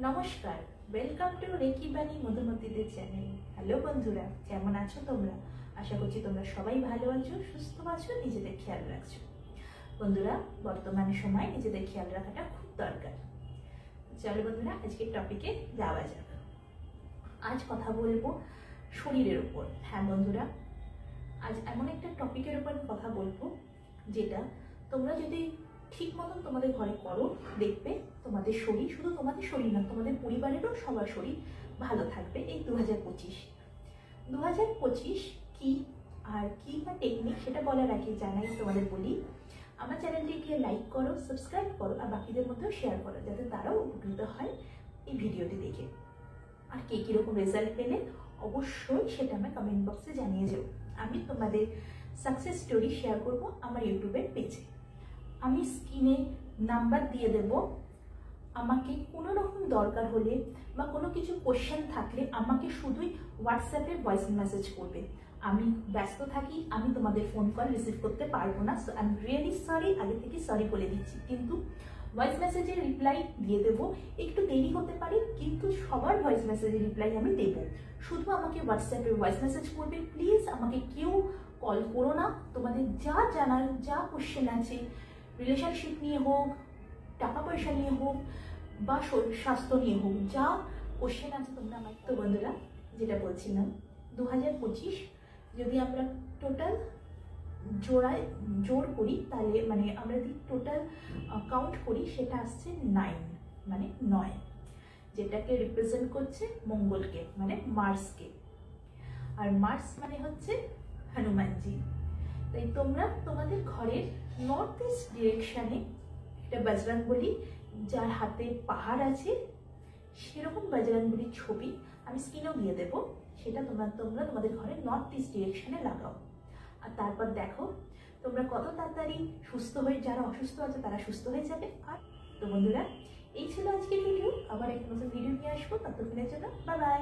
নমস্কার, welcome to reiki বাণী মধুমতিদের channel. Hello বন্ধুরা, কেমন আছো তোমরা? আশা করছি তোমরা সবাই ভালো আছো, সুস্থ আছো, নিজেদের খেয়াল রাখছো। বন্ধুরা, বর্তমান সময় নিজেদের খেয়াল রাখাটা খুব দরকার। চলো বন্ধুরা, আজকের টপিকে যাওয়া যাক। আজ কথা বলবো শরীরের উপর। হ্যাঁ বন্ধুরা, আজ এমন একটা টপিকের উপর কথা বলবো যেটা তোমরা যদি ঠিক মতন তোমাদের ঘরে করো, দেখবে তোমাদের শরীর, শুধু তোমাদের শরীর না, তোমাদের পরিবারেরও সবার শরীর ভালো থাকবে। এই 2025 কি আর কি বা টেকনিক, সেটা বলার আগে জানাই তোমাদের বলি, আমার চ্যানেলটিকে লাইক করো, সাবস্ক্রাইব করো আর বাকিদের মধ্যেও শেয়ার করো, যাতে তারাও উপকৃত হয় এই ভিডিওটি দেখে। আর কে কীরকম রেজাল্ট পেলে অবশ্যই সেটা আমার কমেন্ট বক্সে জানিয়ে যাও। আমি তোমাদের সাকসেস স্টোরি শেয়ার করব আমার ইউটিউবের পেজে। আমি স্ক্রিনে নাম্বার দিয়ে দেব। আমাকে কোনো রকম দরকার হলে বা কোনো কিছু কোশ্চেন থাকলে আমাকে শুধুই হোয়াটসঅ্যাপে ভয়েস মেসেজ করবে। আমি ব্যস্ত থাকি, আমি তোমাদের ফোন কল রিসিভ করতে পারবো না। So I am really sorry, আগে থেকে সরি বলে দিচ্ছি। কিন্তু ভয়েস মেসেজের রিপ্লাই দিয়ে দেবো, একটু দেরি হতে পারে, কিন্তু সবার ভয়েস মেসেজের রিপ্লাই আমি দেবো। শুধু আমাকে হোয়াটসঅ্যাপে ভয়েস মেসেজ করবে। প্লিজ আমাকে কেউ কল করো না। তোমাদের যা জানার, যা কোশ্চেন আছে, রিলেশনশিপ নিয়ে হোক, টাকা পয়সা নিয়ে হোক বা স্বাস্থ্য নিয়ে হোক, যা কোশ্চেন আছে তোমরা আমার। তো বন্ধুরা, যেটা বলছিলাম, 2025 যদি আমরা টোটাল জোর করি, তাহলে মানে আমরা যদি টোটাল কাউন্ট করি, সেটা আসছে 9, মানে 9, যেটাকে রিপ্রেজেন্ট করছে মঙ্গলকে, মানে মার্সকে। আর মার্স মানে হচ্ছে হনুমানজি। তাই তোমরা তোমাদের ঘরের নর্থ ইস্ট ডিরেকশানে এটা বজরংবলী, যার হাতে পাহাড় আছে, সেরকম বজরংবলীর ছবি আমি স্ক্রিনেও দিয়ে দেবো। সেটা তোমরা তোমাদের ঘরের নর্থ ইস্ট ডিরেকশানে লাগাও। আর তারপর দেখো তোমরা কত তাড়াতাড়ি সুস্থ হয়ে, যারা অসুস্থ আছে তারা সুস্থ হয়ে যাবে। আর তো বন্ধুরা, এই ছিল আজকের ভিডিও। আবার একটা নতুন ভিডিও নিয়ে আসবো। ততক্ষণের জন্য বাই বাই।